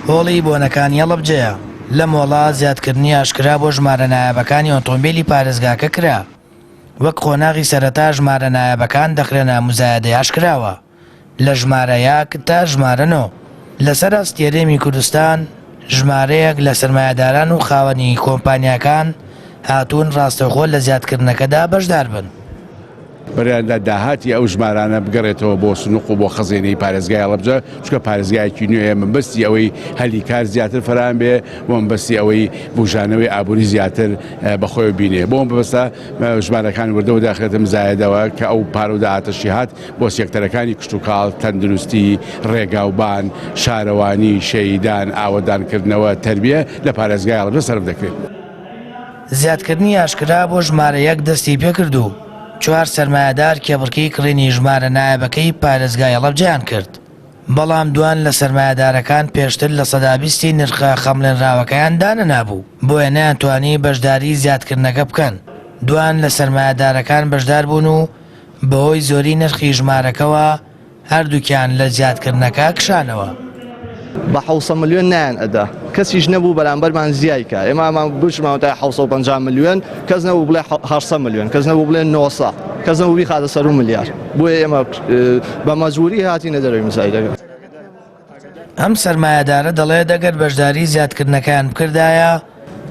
هۆڵی بۆنەکانی هەڵەبجەیە لەم هۆڵە زیادکردنی ئاشکرا بۆ ژمارە نایابەکانی ئۆتۆمبیلی پارێزگاکە کرا. وەک قۆناغی سەرەتا ژمارە نایابەکان دەخرێنە مزایەدەی ئاشکراوە لە ژمارە 1 تا ژمارە 9. لەسەر ئەستێرەمی کوردستان ژمارەیەک لە سەرمایەداران و خاوەنی کۆمپانیاکان هاتوون ڕاستەوخۆ لە زیادکردنەکەدا بەشدار بن. بەریاندا داهاتی ئەو ژمارانە بگەڕێتەوە بۆ سنووق و بۆ خەزێنەی پارێزگای هەڵەبجە، چونکە پارێزگایەکی نوێیە. مەبەستی ئەوەی هەلی کار زیاتر فەرهان بێ، بۆ مەبەستی ئەوەی بژانەوەی ئابووری زیاتر بەخۆی بینێ. بۆ مەبەستە ژمارەکان وردە و داخرێتە مزایەدەوە کە ئەو پارە و داهاتەشی هات بۆ سێکتەرەکانی کشت و کاڵ، تەندروستی، ڕێگاوبان، شارەوانی، شەیدان، ئاوەدانکردنەوە، تەربیە لە پارێزگای هەڵەبجە سەرف دەکرێت. زیادکردنی ئاشکرا بۆ ژمارە 1 دەستی پێکردو. 4 سەرمایەدار کێبڕکەی کڕینی ژمارە نایابەکەی پارێزگای هەڵەبجەیان کرد. بەڵام دوان لە سەرمایەدارەکان پێشتر لە سەدا 20 نرخە خەمڵێنراوەکەیان دانە نابوو، بۆیە نەیانتوانی بەشداری زیادکردنەکە بکەن. دوان لە سەرمایەدارەکان بەشدار بوون و بەهۆی زۆری نرخی ژمارەکەەوە هەردووکیان لە زیادکردنەکە کشانەوە. بە 600 ملیۆن نیان ئەدا، کەسیش نەبوو بەرامبەرمان زیایکە. ئێمامان بچمان تا 650 ملیۆن، کەس نەبوو بڵێ 800 ملیۆن، کەس نەبوو بڵێ 900، کەس نەبوو بیخاتە سەر 1 ملیار. بۆیە ئێمە بە مەجبوری هاتینە دەرەوەی مزایدەکە. ئەم سەرمایەدارە دەڵێ دەگەر بەشداری زیادکردنەکان بکردایە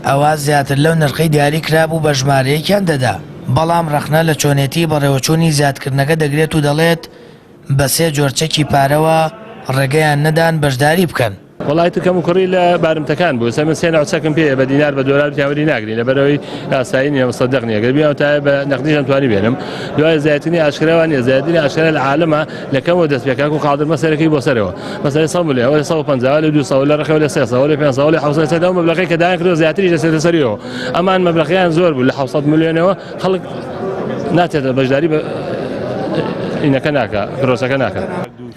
ئەوە زیاتر لەو نرخی دیاری کرابوو بە ژمارەیەکیان دەدا. بەڵام ڕەخنە لە چۆنێتی بەڕێوەچوونی زیادکردنەکە دەگرێت و دەڵێت بە 3 جۆرچەکی پارەوە ڕێگەیان نەدان بەشداری بکەن. وڵایەتی کەم و کوڕی لە بارمتەکان بوو، سەمن سێ ناوچەکەم پێ بە دینار بە دۆلار تیاوەری ناگرین لەبەرەوەی ئاسایی نیە، مەسەدەق نییە. گەر بیان تا بە نەقدیش ئەمتوانی بێنم. دوای زیاتنی ئاشکراوە نیە، زیاتنی ئاشکرا لە عالەمە لە کەمەوە دەست پێکاک و قادر مەسەرەکەی بۆ سەرەوە. مەسەلەی 100 ملیۆن، لە 150 لە 200 لە ڕێخەوە لە 300 لە 500 لە 600 ئەو مەبلەغەی کە دایان کردو زیاتریش دەسێتە سەریەوە. ئەمان مەبلەغیان زۆر بوو، لە 600 ملیۆنەوە خەڵک ناتێتە بەشداری ئینەکە ناکە، پرۆسەکە ناکە.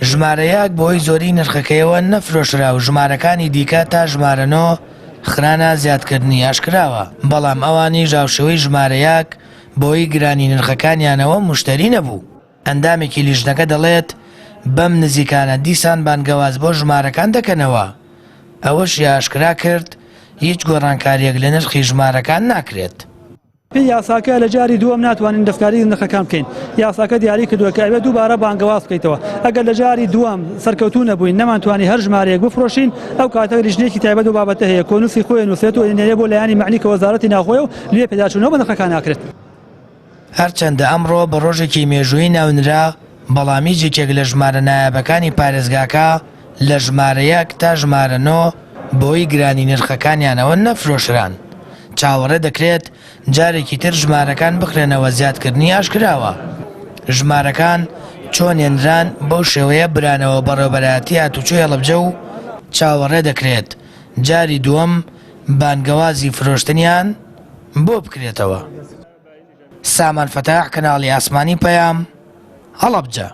ژمارە 1 بۆی زۆری نرخەکەیەوە نەفرۆشرا و ژمارەکانی دیکە تا ژمارە 9 خرانە زیادکردنی ئاشکراوە. بەڵام ئەوانی ژاوشەوەی ژمارە 1 بۆی گرانی نرخەکانیانەوە مشتری نەبوو. ئەندامێکی لیژنەکە دەڵێت بەم نزیکانە دیسان بانگەواز بۆ ژمارەکان دەکەنەوە. ئەوەش ئاشکرا کرد هیچ گۆڕانکاریەک لە نرخی ژمارەکان ناکرێت. یاساکە لە جاری دووەم ناتوانین دەستکاری نرخەکان بکەین. یاساکە دیاری کردووە کە ئەوێ دووبارە بانگەواز بکەیتەوە. ئەگەر لە جاری دووەم سەرکەوتوو نەبووین، نەمانتوانی هەر ژمارەیەک بفرۆشین، ئەو کاتە لیژنێکی تایبەت و بابەتە هەیە، کۆنووسی خۆی نووسێت و نێرێ بۆ لایانی معنی کە وەزارەتی ناوخۆیە و لێ پێداچوونەوە بە نرخەکان ناکرێت. هەرچەندە ئەمڕۆ بە ڕۆژێکی مێژووی ناونرا، بەڵامی جێکێک لە ژمارە نایابەکانی پارێزگاکە لە ژمارە 1 تا ژمارە 9 بۆی گرانی نرخەکانیانەوە نەفرۆشران. چاوەڕێ دەکرێت جارێکی تر ژمارەکان بخرێنەوە زیادکردنی ئاشکراوە. ژمارەکان چۆن هێنران بەو شێوەیە برانەوە بەڕێوەبەرایەتی هاتوچۆی هەڵەبجە و چاوەڕێ دەکرێت جاری دووەم بانگەوازی فرۆشتنیان بۆ بکرێتەوە. سامان فەتاح، کەناڵی ئاسمانی پەیام، هەڵەبجە.